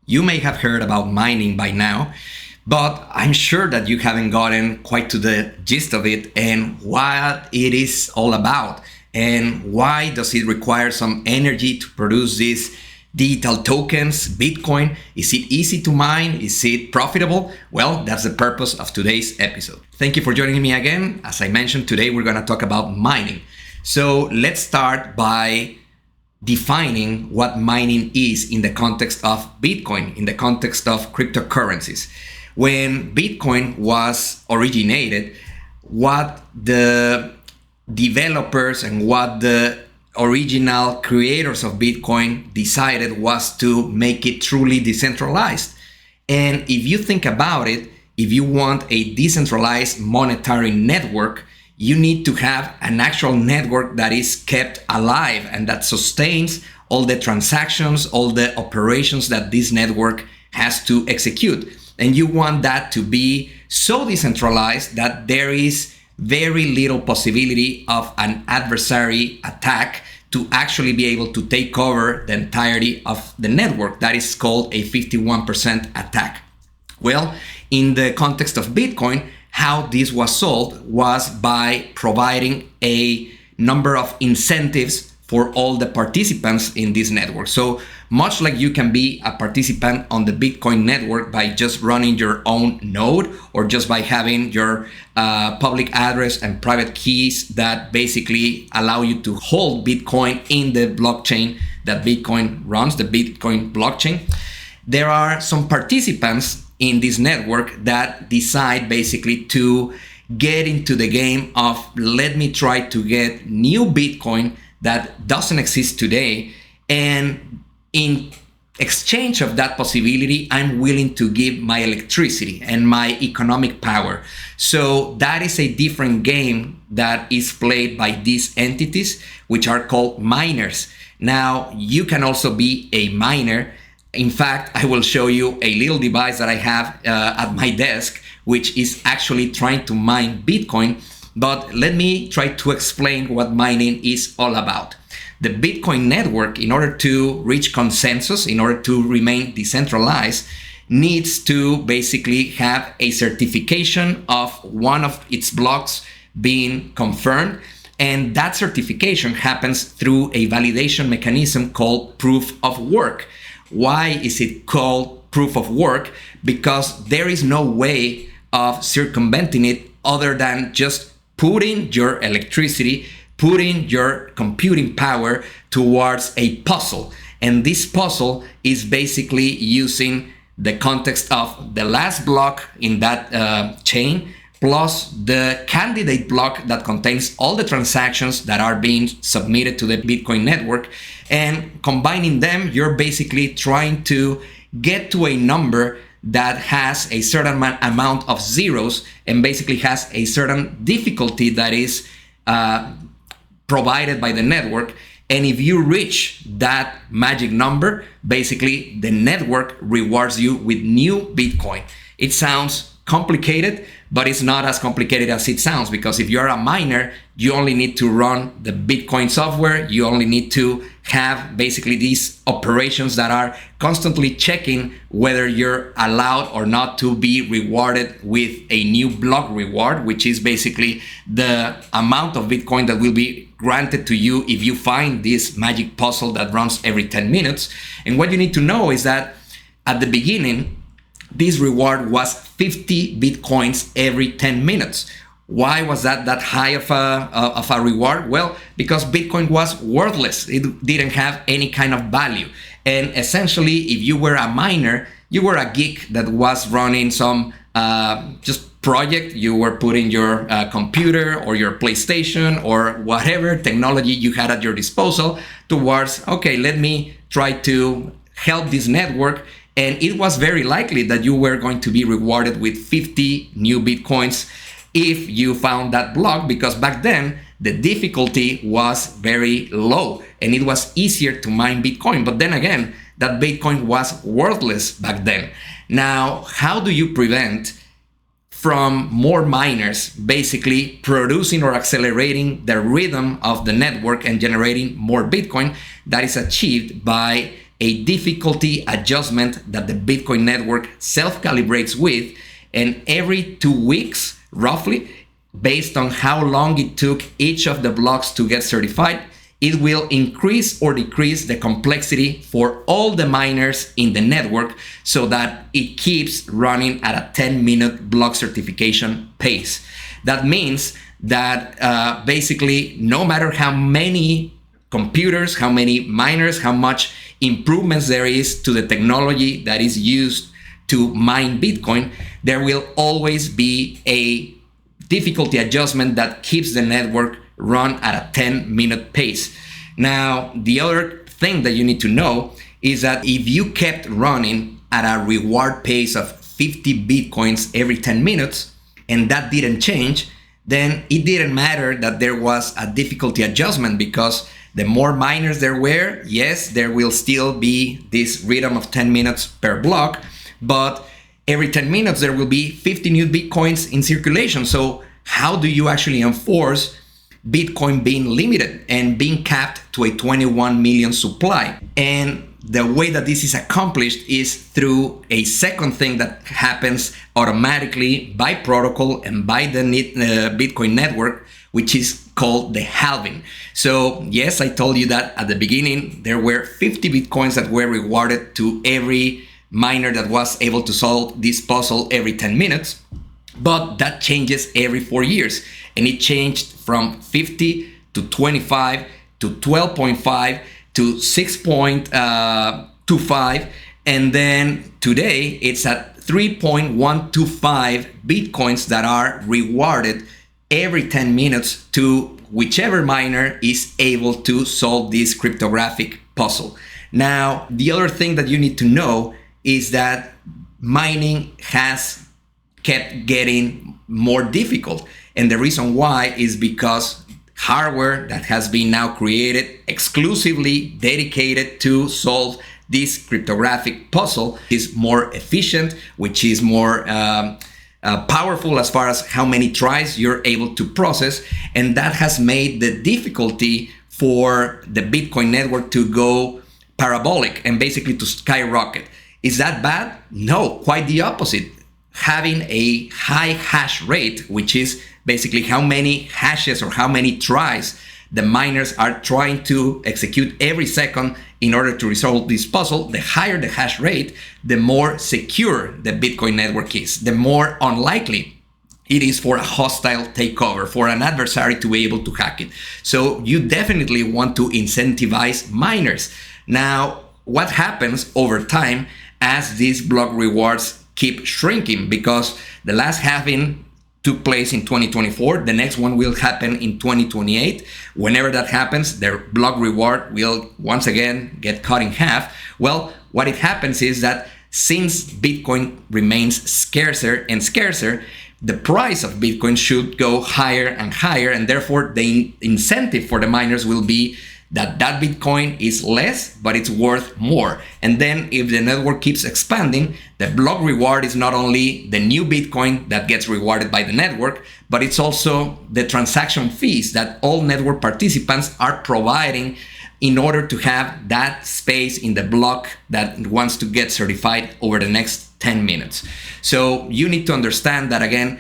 You may have heard about mining by now, but I'm sure that you haven't gotten quite to the gist of it and what it is all about. And why does it require some energy to produce these digital tokens, Bitcoin? Is it easy to mine? Is it profitable? Well, that's the purpose of today's episode. Thank you for joining me again. As I mentioned, today we're going to talk about mining. So let's start by defining what mining is in the context of Bitcoin, in the context of cryptocurrencies. When Bitcoin was originated, what the developers and what the original creators of Bitcoin decided was to make it truly decentralized. And if you think about it, if you want a decentralized monetary network, you need to have an actual network that is kept alive and that sustains all the transactions, all the operations that this network has to execute. And you want that to be so decentralized that there is very little possibility of an adversary attack to actually be able to take over the entirety of the network. That is called a 51% attack. Well, in the context of Bitcoin, how this was solved was by providing a number of incentives for all the participants in this network. So much like you can be a participant on the Bitcoin network by just running your own node or just by having your public address and private keys that basically allow you to hold Bitcoin in the blockchain that Bitcoin runs, the Bitcoin blockchain. There are some participants in this network that decide basically to get into the game of let me try to get new Bitcoin that doesn't exist today, and in exchange of that possibility, I'm willing to give my electricity and my economic power. So that is a different game that is played by these entities, which are called miners. Now, you can also be a miner. In fact, I will show you a little device that I have at my desk, which is actually trying to mine Bitcoin. But let me try to explain what mining is all about. The Bitcoin network, in order to reach consensus, in order to remain decentralized, needs to basically have a certification of one of its blocks being confirmed. And that certification happens through a validation mechanism called proof of work. Why is it called proof of work? Because there is no way of circumventing it other than just putting your electricity, putting your computing power towards a puzzle. And this puzzle is basically using the context of the last block in that chain, plus the candidate block that contains all the transactions that are being submitted to the Bitcoin network. And combining them, you're basically trying to get to a number that has a certain amount of zeros and basically has a certain difficulty that is provided by the network. And if you reach that magic number, basically the network rewards you with new Bitcoin. It sounds complicated, but it's not as complicated as it sounds, because if you're a miner, you only need to run the Bitcoin software. You only need to have basically these operations that are constantly checking whether you're allowed or not to be rewarded with a new block reward, which is basically the amount of Bitcoin that will be granted to you if you find this magic puzzle that runs every 10 minutes. And what you need to know is that at the beginning, this reward was 50 Bitcoins every 10 minutes. Why was that high of a reward? Well, because Bitcoin was worthless. It didn't have any kind of value. And essentially, if you were a miner, you were a geek that was running some just project. You were putting your computer or your PlayStation or whatever technology you had at your disposal towards, okay, let me try to help this network. And it was very likely that you were going to be rewarded with 50 new Bitcoins if you found that block, because back then the difficulty was very low and it was easier to mine Bitcoin. But then again, that Bitcoin was worthless back then. Now, how do you prevent from more miners basically producing or accelerating the rhythm of the network and generating more Bitcoin? That is achieved by a difficulty adjustment that the Bitcoin network self-calibrates with, and every 2 weeks, roughly, based on how long it took each of the blocks to get certified, it will increase or decrease the complexity for all the miners in the network so that it keeps running at a 10-minute block certification pace. That means that basically, no matter how many computers, how many miners, how much improvements there is to the technology that is used to mine Bitcoin, there will always be a difficulty adjustment that keeps the network run at a 10-minute pace. Now, the other thing that you need to know is that if you kept running at a reward pace of 50 Bitcoins every 10 minutes, and that didn't change, then it didn't matter that there was a difficulty adjustment, because the more miners there were, yes, there will still be this rhythm of 10 minutes per block, but every 10 minutes there will be 50 new Bitcoins in circulation. So how do you actually enforce Bitcoin being limited and being capped to a 21 million supply? And the way that this is accomplished is through a second thing that happens automatically by protocol and by the Bitcoin network, which is called the halving. So yes, I told you that at the beginning there were 50 Bitcoins that were rewarded to every miner that was able to solve this puzzle every 10 minutes, but that changes every 4 years, and it changed from 50 to 25 to 12.5 to 6.25, and then today it's at 3.125 Bitcoins that are rewarded every 10 minutes to whichever miner is able to solve this cryptographic puzzle. Now, the other thing that you need to know is that mining has kept getting more difficult. And the reason why is because hardware that has been now created exclusively dedicated to solve this cryptographic puzzle is more efficient, which is more powerful as far as how many tries you're able to process. And that has made the difficulty for the Bitcoin network to go parabolic and basically to skyrocket. Is that bad? No, quite the opposite. Having a high hash rate, which is basically how many hashes or how many tries the miners are trying to execute every second in order to resolve this puzzle, the higher the hash rate, the more secure the Bitcoin network is, the more unlikely it is for a hostile takeover, for an adversary to be able to hack it. So you definitely want to incentivize miners. Now, what happens over time as these block rewards keep shrinking? Because the last halving took place in 2024. The next one will happen in 2028. Whenever that happens, their block reward will once again get cut in half. Well, what it happens is that since Bitcoin remains scarcer and scarcer, the price of Bitcoin should go higher and higher, and therefore the incentive for the miners will be that Bitcoin is less, but it's worth more. And then if the network keeps expanding, the block reward is not only the new Bitcoin that gets rewarded by the network, but it's also the transaction fees that all network participants are providing in order to have that space in the block that wants to get certified over the next 10 minutes. So you need to understand that, again,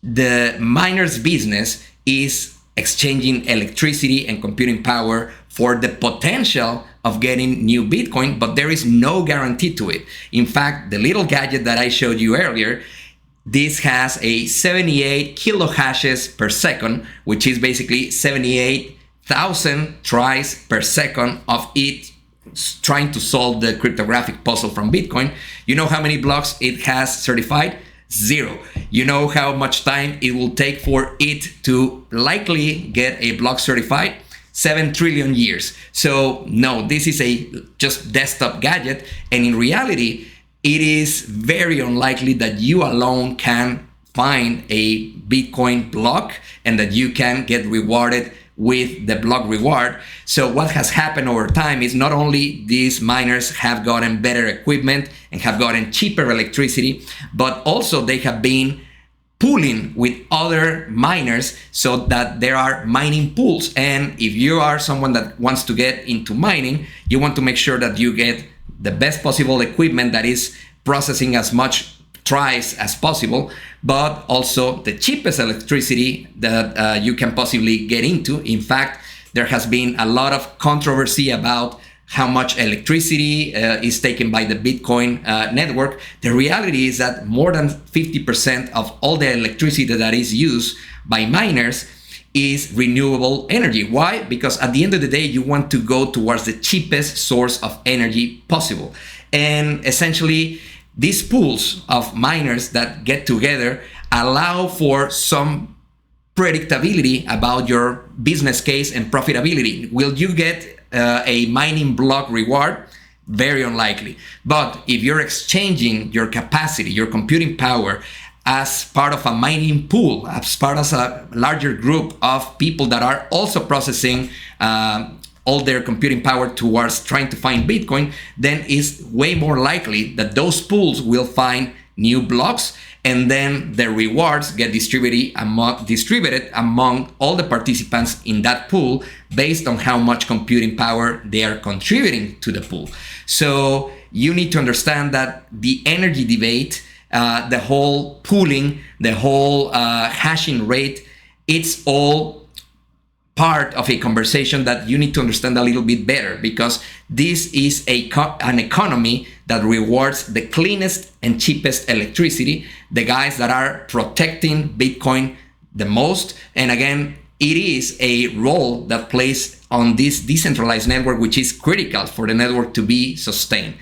the miner's business is exchanging electricity and computing power for the potential of getting new Bitcoin, but there is no guarantee to it. In fact, the little gadget that I showed you earlier, this has a 78 kilohashes per second, which is basically 78,000 tries per second of it trying to solve the cryptographic puzzle from Bitcoin. You know how many blocks it has certified? 0. You know how much time it will take for it to likely get a block certified? 7 trillion years. So no, this is a just desktop gadget, and in reality, it is very unlikely that you alone can find a Bitcoin block and that you can get rewarded with the block reward. So what has happened over time is not only these miners have gotten better equipment and have gotten cheaper electricity, but also they have been pooling with other miners so that there are mining pools. And if you are someone that wants to get into mining, you want to make sure that you get the best possible equipment that is processing as much tries as possible, but also the cheapest electricity that you can possibly get into. In fact, there has been a lot of controversy about how much electricity is taken by the Bitcoin network. The reality is that more than 50% of all the electricity that is used by miners is renewable energy. Why? Because at the end of the day, you want to go towards the cheapest source of energy possible. And essentially, these pools of miners that get together allow for some predictability about your business case and profitability. Will you get a mining block reward? Very unlikely. But if you're exchanging your capacity, your computing power, as part of a mining pool, as part of a larger group of people that are also processing all their computing power towards trying to find Bitcoin, then it's way more likely that those pools will find new blocks, and then the rewards get distributed among all the participants in that pool based on how much computing power they are contributing to the pool. So you need to understand that the energy debate, the whole pooling, the whole hashing rate, it's all part of a conversation that you need to understand a little bit better, because this is an economy that rewards the cleanest and cheapest electricity, the guys that are protecting Bitcoin the most. And again, it is a role that plays on this decentralized network, which is critical for the network to be sustained.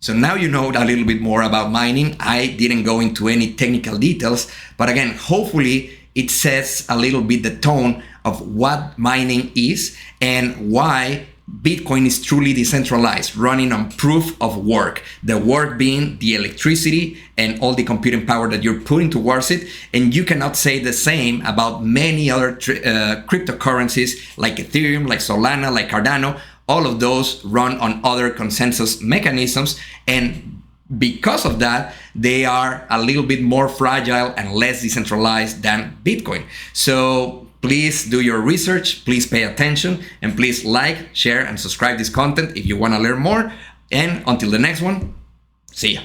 So now you know a little bit more about mining. I didn't go into any technical details, but again, hopefully it sets a little bit the tone of what mining is and why Bitcoin is truly decentralized, running on proof of work. The work being the electricity and all the computing power that you're putting towards it. And you cannot say the same about many other cryptocurrencies like Ethereum, like Solana, like Cardano. All of those run on other consensus mechanisms, and because of that, they are a little bit more fragile and less decentralized than Bitcoin. So please do your research, please pay attention, and please like, share, and subscribe this content if you want to learn more. And until the next one, see ya.